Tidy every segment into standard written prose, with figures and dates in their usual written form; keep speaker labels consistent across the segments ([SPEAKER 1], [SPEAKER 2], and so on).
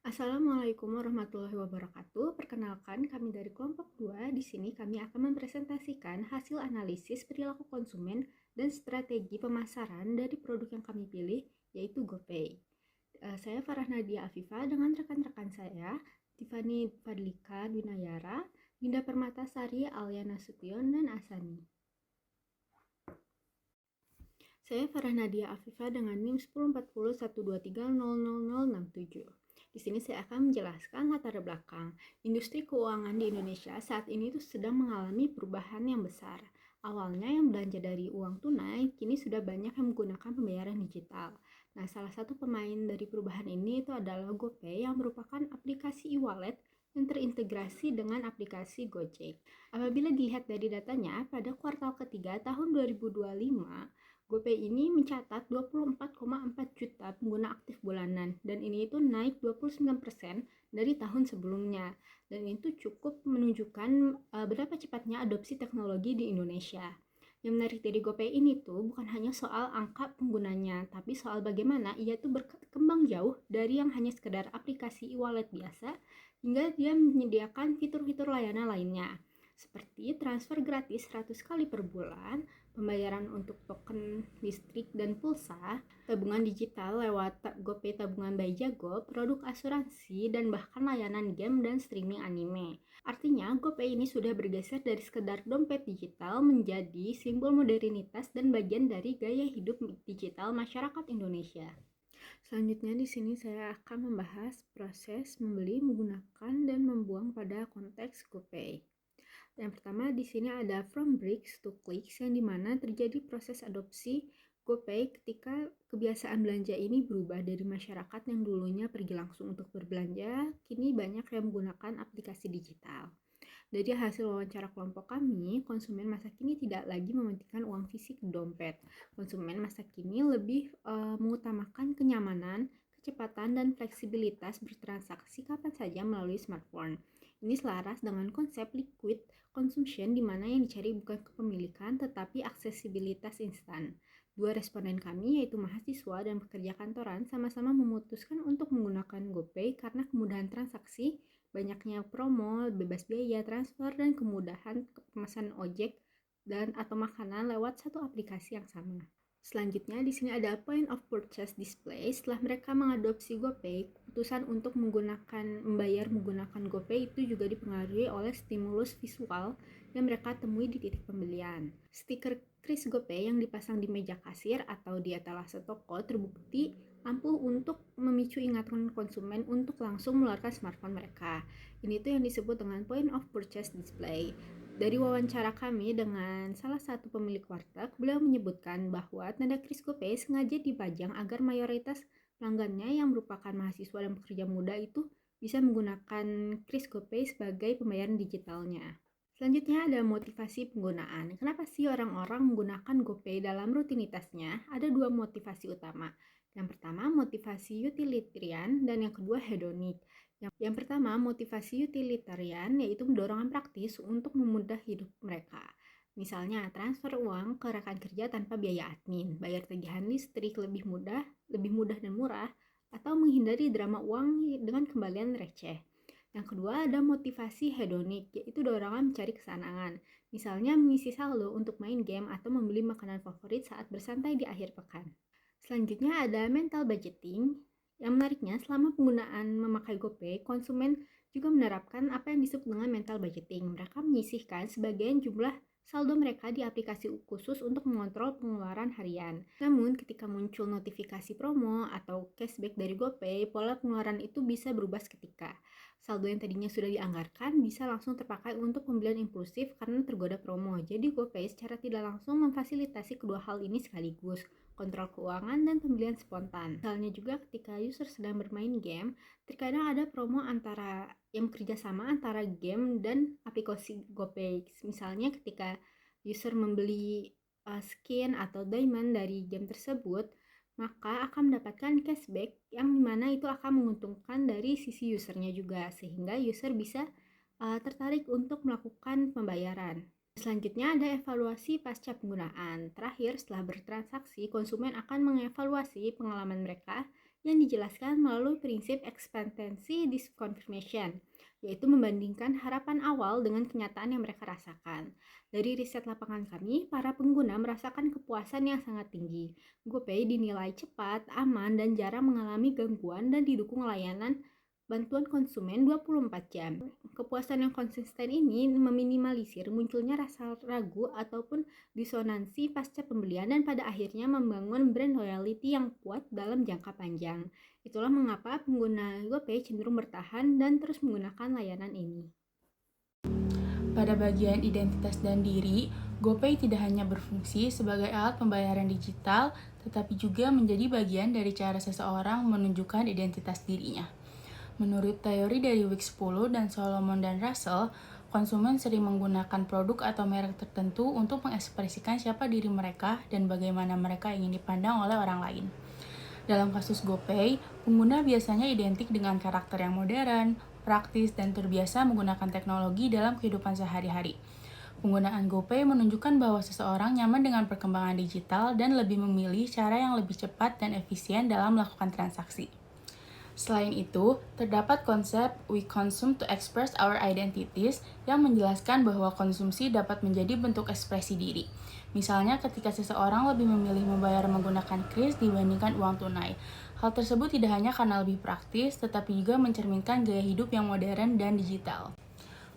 [SPEAKER 1] Assalamualaikum warahmatullahi wabarakatuh. Perkenalkan, kami dari kelompok 2. Di sini kami akan mempresentasikan hasil analisis perilaku konsumen dan strategi pemasaran dari produk yang kami pilih, yaitu GoPay. Saya Farah Nadia Afifa dengan rekan-rekan saya, Tiffany Fadlika Dwinayara, Dinda Permatasari, Alia Nasution, dan Asani. Saya Farah Nadia Afifa dengan NIM 104012300067. Di sini saya akan menjelaskan latar belakang. Industri keuangan di Indonesia saat ini tuh sedang mengalami perubahan yang besar. Awalnya yang belanja dari uang tunai, kini sudah banyak yang menggunakan pembayaran digital. Nah, salah satu pemain dari perubahan ini itu adalah GoPay yang merupakan aplikasi e-wallet yang terintegrasi dengan aplikasi Gojek. Apabila dilihat dari datanya, pada kuartal ketiga tahun 2025, GoPay ini mencatat 24,4 juta pengguna aktif bulanan dan ini itu naik 29% dari tahun sebelumnya. Dan itu cukup menunjukkan berapa cepatnya adopsi teknologi di Indonesia. Yang menarik dari GoPay ini tuh bukan hanya soal angka penggunanya, tapi soal bagaimana ia tuh berkembang jauh dari yang hanya sekedar aplikasi e-wallet biasa hingga dia menyediakan fitur-fitur layanan lainnya seperti transfer gratis 100 kali per bulan, pembayaran untuk token listrik dan pulsa, tabungan digital lewat GoPay Tabungan by Jago, produk asuransi, dan bahkan layanan game dan streaming anime. Artinya, GoPay ini sudah bergeser dari sekedar dompet digital menjadi simbol modernitas dan bagian dari gaya hidup digital masyarakat Indonesia. Selanjutnya di sini saya akan membahas proses membeli, menggunakan, dan membuang pada konteks GoPay. Yang pertama di sini ada from bricks to clicks yang dimana terjadi proses adopsi GoPay ketika kebiasaan belanja ini berubah dari masyarakat yang dulunya pergi langsung untuk berbelanja, kini banyak yang menggunakan aplikasi digital. Dari hasil wawancara kelompok kami, konsumen masa kini tidak lagi mementingkan uang fisik di dompet. Konsumen masa kini lebih mengutamakan kenyamanan, kecepatan, dan fleksibilitas bertransaksi kapan saja melalui smartphone. Ini selaras dengan konsep liquid consumption di mana yang dicari bukan kepemilikan tetapi aksesibilitas instan. Dua responden kami yaitu mahasiswa dan pekerja kantoran sama-sama memutuskan untuk menggunakan GoPay karena kemudahan transaksi, banyaknya promo, bebas biaya transfer, dan kemudahan pemesanan ojek dan atau makanan lewat satu aplikasi yang sama. Selanjutnya di sini ada point of purchase display. Setelah mereka mengadopsi GoPay, keputusan untuk membayar menggunakan GoPay itu juga dipengaruhi oleh stimulus visual yang mereka temui di titik pembelian. Stiker kris GoPay yang dipasang di meja kasir atau di etalase toko terbukti ampuh untuk memicu ingatan konsumen untuk langsung mengeluarkan smartphone mereka. Ini tuh yang disebut dengan point of purchase display. Dari wawancara kami dengan salah satu pemilik warteg, beliau menyebutkan bahwa tanda kris GoPay sengaja dipajang agar mayoritas pelanggannya yang merupakan mahasiswa dan pekerja muda itu bisa menggunakan kris GoPay sebagai pembayaran digitalnya. Selanjutnya ada motivasi penggunaan. Kenapa sih orang-orang menggunakan GoPay dalam rutinitasnya? Ada dua motivasi utama. Yang pertama motivasi utilitarian dan yang kedua hedonik. Yang pertama, motivasi utilitarian yaitu dorongan praktis untuk memudah hidup mereka. Misalnya, transfer uang ke rekan kerja tanpa biaya admin, bayar tagihan listrik lebih mudah dan murah, atau menghindari drama uang dengan kembalian receh. Yang kedua, ada motivasi hedonik, yaitu dorongan mencari kesenangan. Misalnya, mengisi saldo untuk main game atau membeli makanan favorit saat bersantai di akhir pekan. Selanjutnya ada mental budgeting. Yang menariknya, selama penggunaan memakai GoPay, konsumen juga menerapkan apa yang disebut dengan mental budgeting. Mereka menyisihkan sebagian jumlah saldo mereka di aplikasi khusus untuk mengontrol pengeluaran harian. Namun, ketika muncul notifikasi promo atau cashback dari GoPay, pola pengeluaran itu bisa berubah seketika. Saldo yang tadinya sudah dianggarkan bisa langsung terpakai untuk pembelian impulsif karena tergoda promo. Jadi GoPay secara tidak langsung memfasilitasi kedua hal ini sekaligus, kontrol keuangan dan pembelian spontan. Misalnya juga ketika user sedang bermain game, terkadang ada promo yang bekerja sama antara game dan aplikasi GoPay. Misalnya ketika user membeli skin atau diamond dari game tersebut, maka akan mendapatkan cashback yang dimana itu akan menguntungkan dari sisi usernya juga, sehingga user bisa tertarik untuk melakukan pembayaran. Selanjutnya ada evaluasi pasca penggunaan. Terakhir, setelah bertransaksi, konsumen akan mengevaluasi pengalaman mereka yang dijelaskan melalui prinsip expectancy disconfirmation, yaitu membandingkan harapan awal dengan kenyataan yang mereka rasakan. Dari riset lapangan kami, para pengguna merasakan kepuasan yang sangat tinggi. GoPay dinilai cepat, aman, dan jarang mengalami gangguan dan didukung layanan bantuan konsumen 24 jam. Kepuasan yang konsisten ini meminimalisir munculnya rasa ragu ataupun disonansi pasca pembelian dan pada akhirnya membangun brand loyalty yang kuat dalam jangka panjang. Itulah mengapa pengguna GoPay cenderung bertahan dan terus menggunakan layanan ini.
[SPEAKER 2] Pada bagian identitas dan diri, GoPay tidak hanya berfungsi sebagai alat pembayaran digital, tetapi juga menjadi bagian dari cara seseorang menunjukkan identitas dirinya. Menurut teori dari Wix 10 dan Solomon dan Russell, konsumen sering menggunakan produk atau merek tertentu untuk mengekspresikan siapa diri mereka dan bagaimana mereka ingin dipandang oleh orang lain. Dalam kasus GoPay, pengguna biasanya identik dengan karakter yang modern, praktis, dan terbiasa menggunakan teknologi dalam kehidupan sehari-hari. Penggunaan GoPay menunjukkan bahwa seseorang nyaman dengan perkembangan digital dan lebih memilih cara yang lebih cepat dan efisien dalam melakukan transaksi. Selain itu, terdapat konsep "we consume to express our identities" yang menjelaskan bahwa konsumsi dapat menjadi bentuk ekspresi diri. Misalnya ketika seseorang lebih memilih membayar menggunakan kris dibandingkan uang tunai. Hal tersebut tidak hanya karena lebih praktis, tetapi juga mencerminkan gaya hidup yang modern dan digital.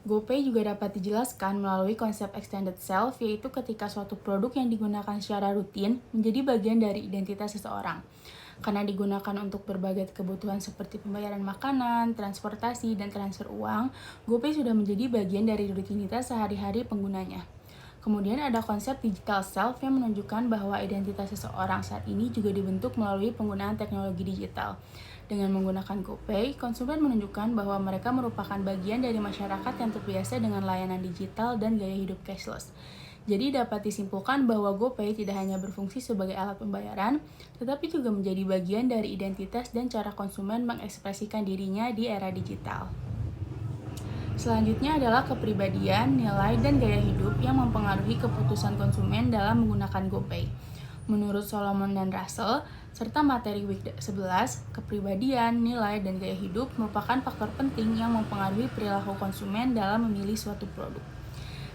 [SPEAKER 2] GoPay juga dapat dijelaskan melalui konsep extended self, yaitu ketika suatu produk yang digunakan secara rutin menjadi bagian dari identitas seseorang. Karena digunakan untuk berbagai kebutuhan seperti pembayaran makanan, transportasi, dan transfer uang, GoPay sudah menjadi bagian dari rutinitas sehari-hari penggunanya. Kemudian ada konsep digital self yang menunjukkan bahwa identitas seseorang saat ini juga dibentuk melalui penggunaan teknologi digital. Dengan menggunakan GoPay, konsumen menunjukkan bahwa mereka merupakan bagian dari masyarakat yang terbiasa dengan layanan digital dan gaya hidup cashless. Jadi dapat disimpulkan bahwa GoPay tidak hanya berfungsi sebagai alat pembayaran, tetapi juga menjadi bagian dari identitas dan cara konsumen mengekspresikan dirinya di era digital. Selanjutnya adalah kepribadian, nilai, dan gaya hidup yang mempengaruhi keputusan konsumen dalam menggunakan GoPay. Menurut Solomon dan Russell, serta materi Wix 11, kepribadian, nilai, dan gaya hidup merupakan faktor penting yang mempengaruhi perilaku konsumen dalam memilih suatu produk.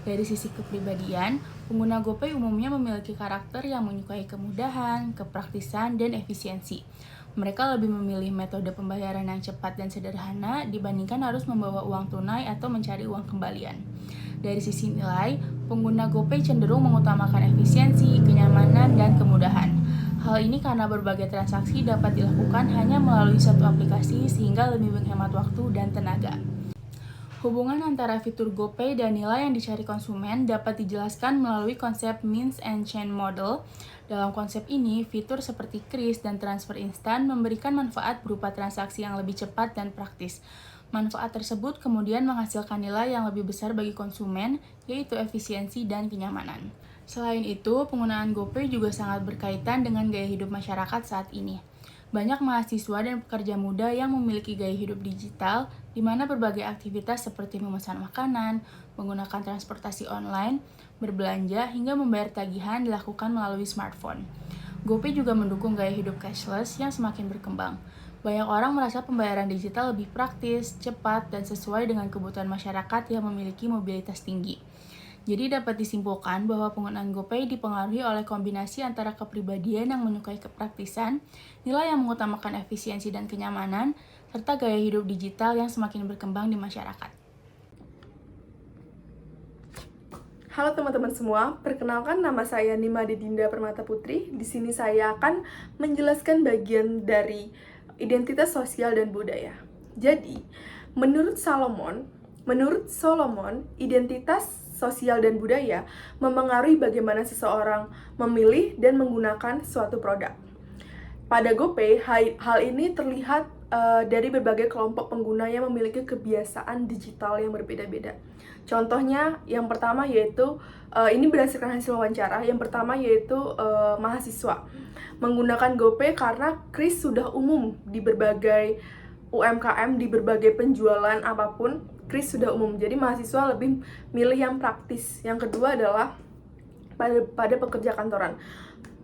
[SPEAKER 2] Dari sisi kepribadian, pengguna GoPay umumnya memiliki karakter yang menyukai kemudahan, kepraktisan, dan efisiensi. Mereka lebih memilih metode pembayaran yang cepat dan sederhana dibandingkan harus membawa uang tunai atau mencari uang kembalian. Dari sisi nilai, pengguna GoPay cenderung mengutamakan efisiensi, kenyamanan, dan kemudahan. Hal ini karena berbagai transaksi dapat dilakukan hanya melalui satu aplikasi sehingga lebih menghemat waktu dan tenaga. Hubungan antara fitur GoPay dan nilai yang dicari konsumen dapat dijelaskan melalui konsep means and chain model. Dalam konsep ini, fitur seperti kris dan transfer instan memberikan manfaat berupa transaksi yang lebih cepat dan praktis. Manfaat tersebut kemudian menghasilkan nilai yang lebih besar bagi konsumen, yaitu efisiensi dan kenyamanan. Selain itu, penggunaan GoPay juga sangat berkaitan dengan gaya hidup masyarakat saat ini. Banyak mahasiswa dan pekerja muda yang memiliki gaya hidup digital, di mana berbagai aktivitas seperti memesan makanan, menggunakan transportasi online, berbelanja, hingga membayar tagihan dilakukan melalui smartphone. GoPay juga mendukung gaya hidup cashless yang semakin berkembang. Banyak orang merasa pembayaran digital lebih praktis, cepat, dan sesuai dengan kebutuhan masyarakat yang memiliki mobilitas tinggi. Jadi dapat disimpulkan bahwa penggunaan GoPay dipengaruhi oleh kombinasi antara kepribadian yang menyukai kepraktisan, nilai yang mengutamakan efisiensi dan kenyamanan, serta gaya hidup digital yang semakin berkembang di masyarakat.
[SPEAKER 3] Halo teman-teman semua, perkenalkan nama saya Nima Dedinda Permata Putri. Di sini saya akan menjelaskan bagian dari identitas sosial dan budaya. Jadi, menurut Solomon, identitas sosial dan budaya memengaruhi bagaimana seseorang memilih dan menggunakan suatu produk. Pada GoPay, hal ini terlihat dari berbagai kelompok pengguna yang memiliki kebiasaan digital yang berbeda-beda. Contohnya, yang pertama yaitu, ini berdasarkan hasil wawancara, yang pertama yaitu mahasiswa. Menggunakan GoPay karena kris sudah umum di berbagai UMKM, di berbagai penjualan apapun, kris sudah umum. Jadi mahasiswa lebih milih yang praktis. Yang kedua adalah pada pekerja kantoran.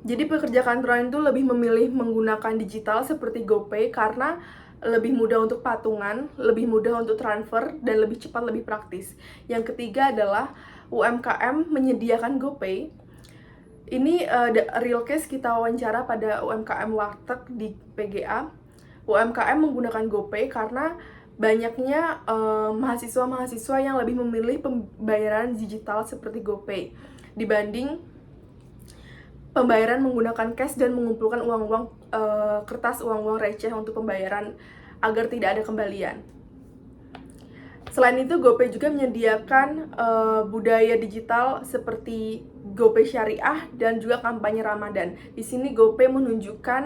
[SPEAKER 3] Jadi pekerja kantoran itu lebih memilih menggunakan digital seperti GoPay karena lebih mudah untuk patungan, lebih mudah untuk transfer, dan lebih cepat, lebih praktis. Yang ketiga adalah UMKM menyediakan GoPay. Ini real case kita wawancara pada UMKM Warteg di PGA. UMKM menggunakan GoPay karena banyaknya mahasiswa-mahasiswa yang lebih memilih pembayaran digital seperti GoPay dibanding pembayaran menggunakan cash dan mengumpulkan uang-uang kertas, uang-uang receh untuk pembayaran agar tidak ada kembalian. Selain itu, GoPay juga menyediakan budaya digital seperti GoPay Syariah dan juga kampanye Ramadan. Di sini GoPay menunjukkan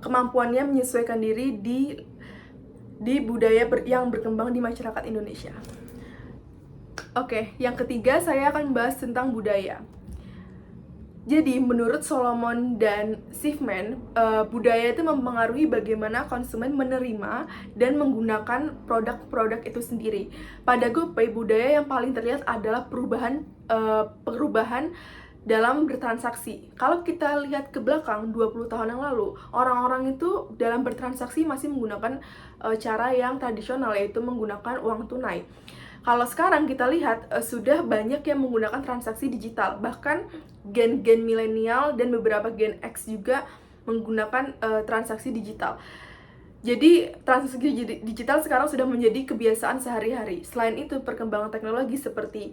[SPEAKER 3] kemampuannya menyesuaikan diri di budaya yang berkembang di masyarakat Indonesia. Oke, yang ketiga saya akan membahas tentang budaya. Jadi, menurut Solomon dan Schiffman, budaya itu mempengaruhi bagaimana konsumen menerima dan menggunakan produk-produk itu sendiri. Pada GoPay, budaya yang paling terlihat adalah perubahan dalam bertransaksi. Kalau kita lihat ke belakang 20 tahun yang lalu, orang-orang itu dalam bertransaksi masih menggunakan cara yang tradisional, yaitu menggunakan uang tunai. Kalau sekarang kita lihat sudah banyak yang menggunakan transaksi digital, bahkan gen milenial dan beberapa gen X juga menggunakan transaksi digital. Jadi transaksi digital sekarang sudah menjadi kebiasaan sehari-hari. Selain itu, perkembangan teknologi seperti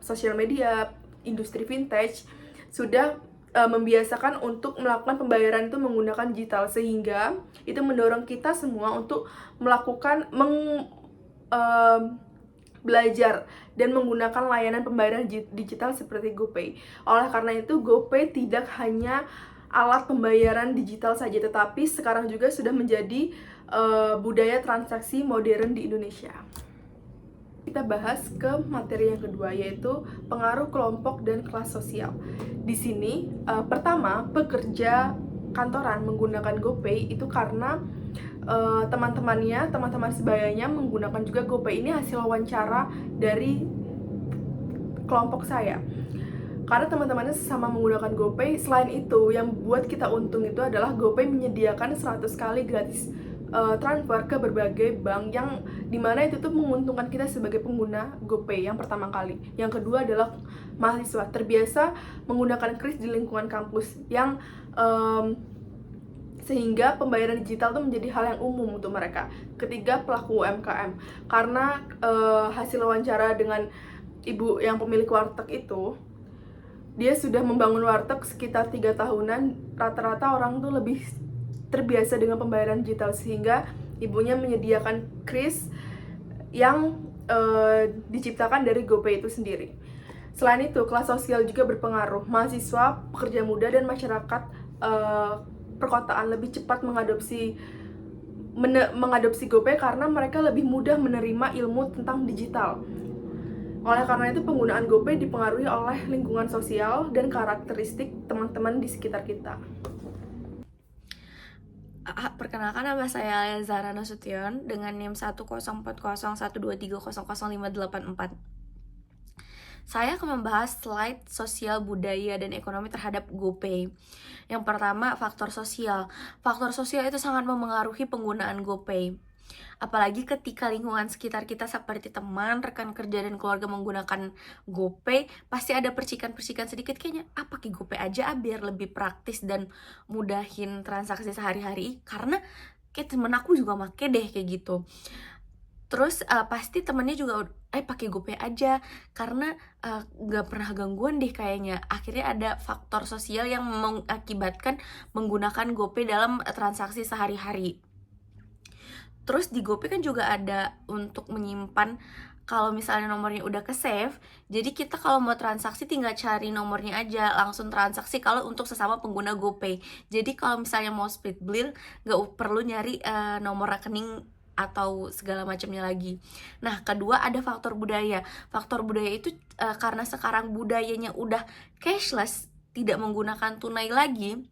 [SPEAKER 3] sosial media, industri vintage sudah membiasakan untuk melakukan pembayaran itu menggunakan digital, sehingga itu mendorong kita semua untuk melakukan belajar dan menggunakan layanan pembayaran digital seperti GoPay. Oleh karena itu, GoPay tidak hanya alat pembayaran digital saja, tetapi sekarang juga sudah menjadi budaya transaksi modern di Indonesia. Kita bahas ke materi yang kedua, yaitu pengaruh kelompok dan kelas sosial. Di sini, pertama, pekerja kantoran menggunakan GoPay itu karena teman-teman sebayanya menggunakan juga GoPay. Ini hasil wawancara dari kelompok saya. Karena teman-temannya sesama menggunakan GoPay. Selain itu, yang buat kita untung itu adalah GoPay menyediakan 100 kali gratis transfer ke berbagai bank, yang dimana itu tuh menguntungkan kita sebagai pengguna GoPay yang pertama kali. Yang kedua adalah mahasiswa terbiasa menggunakan kris di lingkungan kampus, yang sehingga pembayaran digital itu menjadi hal yang umum untuk mereka. Ketiga, pelaku UMKM. Karena hasil wawancara dengan ibu yang pemilik warteg itu, dia sudah membangun warteg sekitar 3 tahunan. Rata-rata orang tuh lebih terbiasa dengan pembayaran digital, sehingga ibunya menyediakan kris yang diciptakan dari GoPay itu sendiri. Selain itu, kelas sosial juga berpengaruh. Mahasiswa, pekerja muda, dan masyarakat perkotaan lebih cepat mengadopsi GoPay karena mereka lebih mudah menerima ilmu tentang digital. Oleh karena itu, penggunaan GoPay dipengaruhi oleh lingkungan sosial dan karakteristik teman-teman di sekitar kita.
[SPEAKER 4] Perkenalkan, nama saya Zara Nasution dengan NIM 1040123000584. Saya akan membahas slide sosial, budaya, dan ekonomi terhadap GoPay. Yang pertama, faktor sosial. Faktor sosial itu sangat memengaruhi penggunaan GoPay. Apalagi ketika lingkungan sekitar kita seperti teman, rekan kerja, dan keluarga menggunakan GoPay, pasti ada percikan-percikan sedikit, kayaknya pakai GoPay aja biar lebih praktis dan mudahin transaksi sehari-hari, karena kayak temen aku juga make deh kayak gitu. Terus pasti temennya juga pakai GoPay aja karena gak pernah gangguan deh kayaknya. Akhirnya ada faktor sosial yang mengakibatkan menggunakan GoPay dalam transaksi sehari-hari. Terus di GoPay kan juga ada untuk menyimpan kalau misalnya nomornya udah ke-save. Jadi kita kalau mau transaksi tinggal cari nomornya aja, langsung transaksi kalau untuk sesama pengguna GoPay. Jadi kalau misalnya mau split bill, gak perlu nyari nomor rekening atau segala macamnya lagi. Nah, kedua ada faktor budaya. Faktor budaya itu karena sekarang budayanya udah cashless, tidak menggunakan tunai lagi.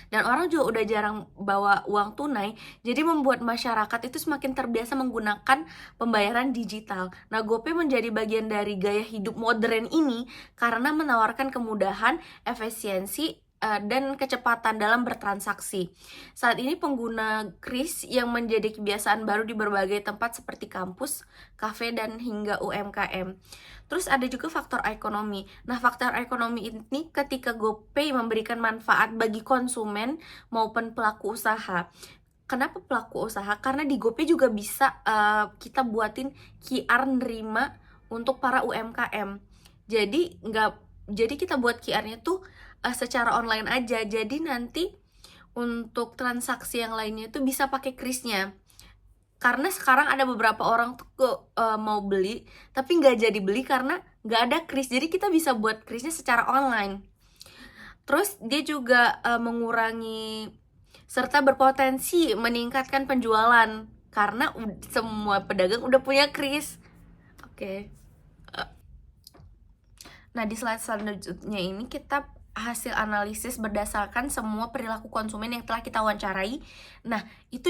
[SPEAKER 4] Dan orang juga udah jarang bawa uang tunai, jadi membuat masyarakat itu semakin terbiasa menggunakan pembayaran digital. Nah, GoPay menjadi bagian dari gaya hidup modern ini karena menawarkan kemudahan, efisiensi, dan kecepatan dalam bertransaksi. Saat ini pengguna kris yang menjadi kebiasaan baru di berbagai tempat seperti kampus, kafe, dan hingga UMKM. Terus ada juga faktor ekonomi. Nah, faktor ekonomi ini ketika GoPay memberikan manfaat bagi konsumen maupun pelaku usaha. Kenapa pelaku usaha? Karena di GoPay juga bisa kita buatin QR nerima untuk para UMKM. Jadi kita buat QR-nya tuh secara online aja. Jadi nanti untuk transaksi yang lainnya tuh bisa pakai krisnya. Karena sekarang ada beberapa orang tuh mau beli tapi nggak jadi beli karena nggak ada kris. Jadi kita bisa buat krisnya secara online. Terus dia juga mengurangi serta berpotensi meningkatkan penjualan karena semua pedagang udah punya kris. Oke. Nah, di slide selanjutnya ini kita hasil analisis berdasarkan semua perilaku konsumen yang telah kita wawancarai. Nah, itu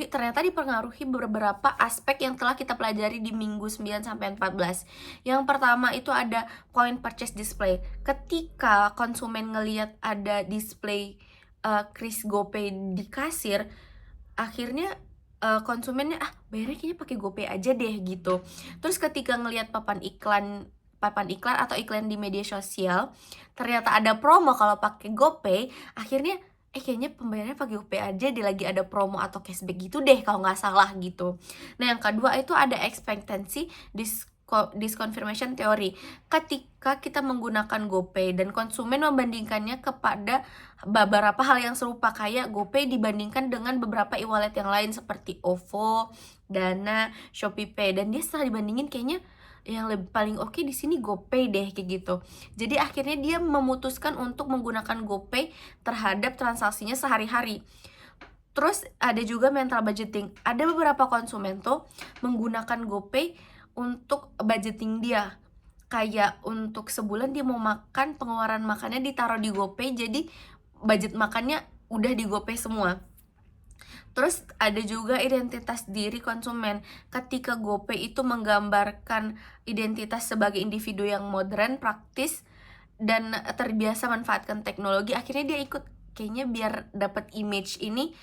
[SPEAKER 4] ternyata dipengaruhi beberapa aspek yang telah kita pelajari di minggu 9 sampai 14. Yang pertama itu ada point purchase display. Ketika konsumen ngelihat ada display kris GoPay di kasir, akhirnya konsumennya bayarnya kayaknya pakai GoPay aja deh gitu. Terus ketika ngelihat papan iklan atau iklan di media sosial, ternyata ada promo kalau pakai GoPay, akhirnya kayaknya pembayarannya pakai GoPay aja, lagi ada promo atau cashback gitu deh kalau nggak salah gitu. Nah, yang kedua itu ada expectancy disconfirmation theory. Ketika kita menggunakan GoPay dan konsumen membandingkannya kepada beberapa hal yang serupa kayak GoPay dibandingkan dengan beberapa e-wallet yang lain seperti OVO, Dana, ShopeePay, dan dia setelah dibandingin kayaknya yang paling oke di sini GoPay deh kayak gitu. Jadi akhirnya dia memutuskan untuk menggunakan GoPay terhadap transaksinya sehari-hari. Terus ada juga mental budgeting. Ada beberapa konsumen tuh menggunakan GoPay untuk budgeting dia. Kayak untuk sebulan dia mau makan, pengeluaran makannya ditaruh di GoPay, jadi budget makannya udah di GoPay semua. Terus ada juga identitas diri konsumen. Ketika GoPay itu menggambarkan identitas sebagai individu yang modern, praktis, dan terbiasa manfaatkan teknologi, akhirnya dia ikut. Kayaknya biar dapat image ini,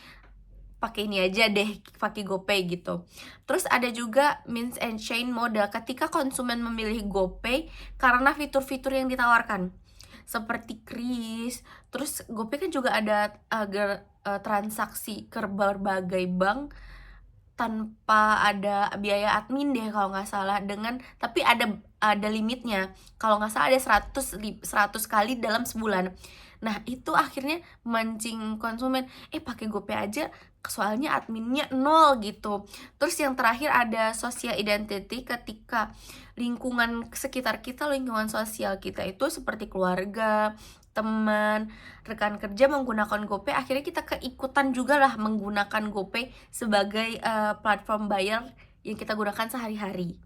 [SPEAKER 4] pakai ini aja deh, pakai GoPay gitu. Terus ada juga means and chain model. Ketika konsumen memilih GoPay karena fitur-fitur yang ditawarkan seperti kris. Terus GoPay kan juga ada transaksi ke berbagai bank tanpa ada biaya admin deh kalau nggak salah, tapi ada limitnya. Kalau nggak salah ada 100 kali dalam sebulan. Nah, itu akhirnya mancing konsumen, pakai GoPay aja soalnya adminnya 0 gitu. Terus yang terakhir ada social identity. Ketika lingkungan sekitar kita, lingkungan sosial kita itu seperti keluarga, teman, rekan kerja menggunakan GoPay, akhirnya kita keikutan juga lah menggunakan GoPay sebagai platform bayar yang kita gunakan sehari-hari.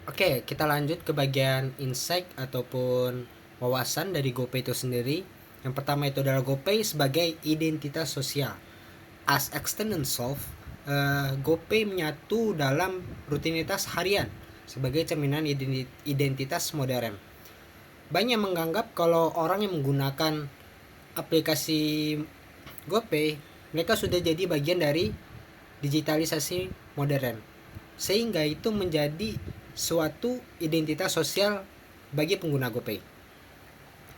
[SPEAKER 5] Oke, kita lanjut ke bagian insight ataupun wawasan dari GoPay itu sendiri. Yang pertama itu adalah GoPay sebagai identitas sosial. As extended self, GoPay menyatu dalam rutinitas harian sebagai cerminan identitas modern. Banyak menganggap kalau orang yang menggunakan aplikasi GoPay, mereka sudah jadi bagian dari digitalisasi modern, sehingga itu menjadi suatu identitas sosial bagi pengguna GoPay.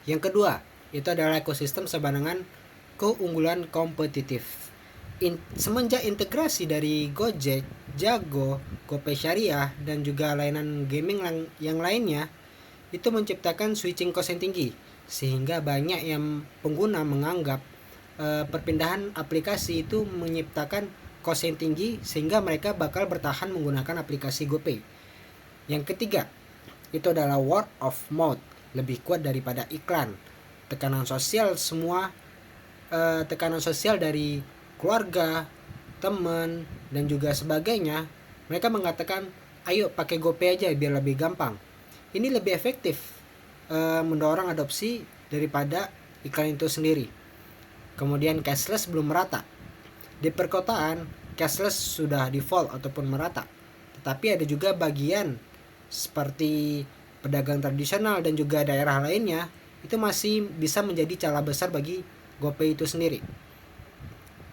[SPEAKER 5] Yang kedua, itu adalah ekosistem sebarengan keunggulan kompetitif. Semenjak integrasi dari Gojek, Jago, GoPay Syariah, dan juga layanan gaming yang lainnya, itu menciptakan switching cost yang tinggi, sehingga banyak yang pengguna menganggap perpindahan aplikasi itu menciptakan cost yang tinggi, sehingga mereka bakal bertahan menggunakan aplikasi GoPay. Yang ketiga, itu adalah word of mouth, lebih kuat daripada iklan. Tekanan sosial dari keluarga, teman, dan juga sebagainya, mereka mengatakan, ayo pakai GoPay aja biar lebih gampang. Ini lebih efektif mendorong adopsi daripada iklan itu sendiri. Kemudian cashless belum merata. Di perkotaan, cashless sudah default ataupun merata. Tetapi ada juga bagian seperti pedagang tradisional dan juga daerah lainnya itu masih bisa menjadi celah besar bagi GoPay itu sendiri.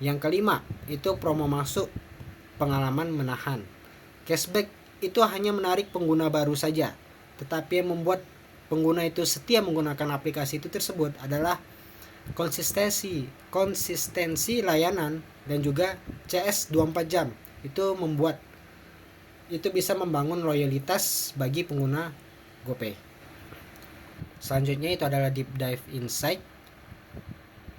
[SPEAKER 5] Yang kelima, itu promo masuk, pengalaman menahan. Cashback itu hanya menarik pengguna baru saja, tetapi yang membuat pengguna itu setia menggunakan aplikasi itu tersebut adalah konsistensi layanan dan juga CS 24 jam. Itu bisa membangun loyalitas bagi pengguna GoPay. Selanjutnya itu adalah deep dive insight,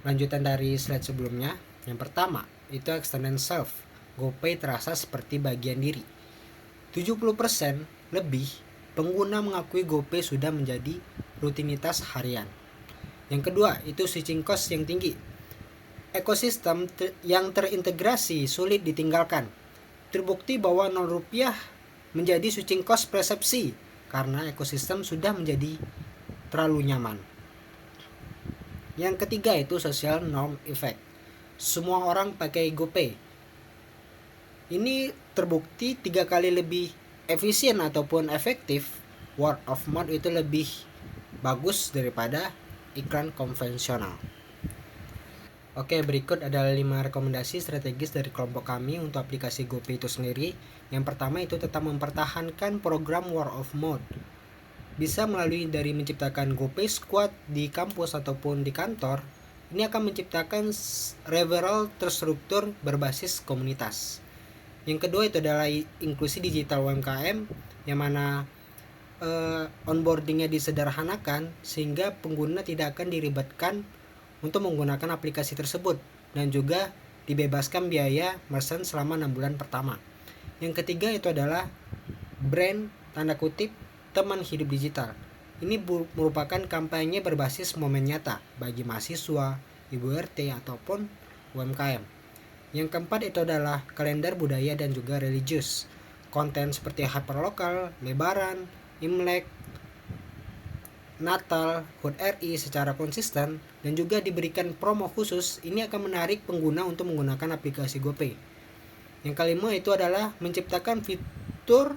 [SPEAKER 5] lanjutan dari slide sebelumnya. Yang pertama itu extended self. GoPay terasa seperti bagian diri. 70% lebih pengguna mengakui GoPay sudah menjadi rutinitas harian. Yang kedua itu switching cost yang tinggi. Ekosistem yang terintegrasi sulit ditinggalkan. Terbukti bahwa Rp0 menjadi switching cost persepsi karena ekosistem sudah menjadi terlalu nyaman. Yang ketiga itu social norm effect. Semua orang pakai GoPay. Ini terbukti 3 kali lebih efisien ataupun efektif. Word of mouth itu lebih bagus daripada iklan konvensional. Oke, berikut adalah 5 rekomendasi strategis dari kelompok kami untuk aplikasi GoPay itu sendiri. Yang pertama itu tetap mempertahankan program word of mouth. Bisa melalui dari menciptakan GoPay Squad di kampus ataupun di kantor. Ini akan menciptakan referral terstruktur berbasis komunitas. Yang kedua itu adalah inklusi digital UMKM, yang mana onboardingnya disederhanakan sehingga pengguna tidak akan diribetkan untuk menggunakan aplikasi tersebut, dan juga dibebaskan biaya merchant selama 6 bulan pertama. Yang ketiga itu adalah brand tanda kutip teman hidup digital. Ini merupakan kampanye berbasis momen nyata bagi mahasiswa, ibu RT ataupun UMKM. Yang keempat itu adalah kalender budaya dan juga religius. Konten seperti hyperlokal, lebaran, Imlek, Natal, HUT RI secara konsisten dan juga diberikan promo khusus, ini akan menarik pengguna untuk menggunakan aplikasi GoPay. Yang kelima itu adalah menciptakan fitur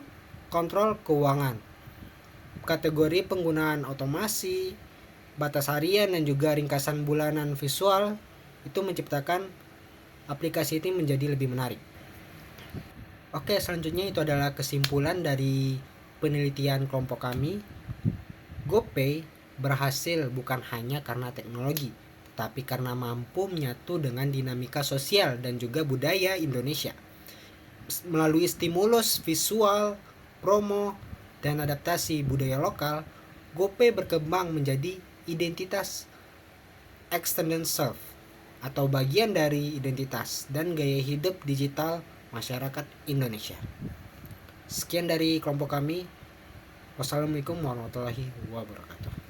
[SPEAKER 5] kontrol keuangan. Kategori penggunaan otomasi, batas harian dan juga ringkasan bulanan visual itu menciptakan aplikasi ini menjadi lebih menarik. Oke, selanjutnya itu adalah kesimpulan dari penelitian kelompok kami. GoPay berhasil bukan hanya karena teknologi, tetapi karena mampu menyatu dengan dinamika sosial dan juga budaya Indonesia. Melalui stimulus visual, promo, dan adaptasi budaya lokal, GoPay berkembang menjadi identitas extended self atau bagian dari identitas dan gaya hidup digital masyarakat Indonesia. Sekian dari kelompok kami. Wassalamualaikum warahmatullahi wabarakatuh.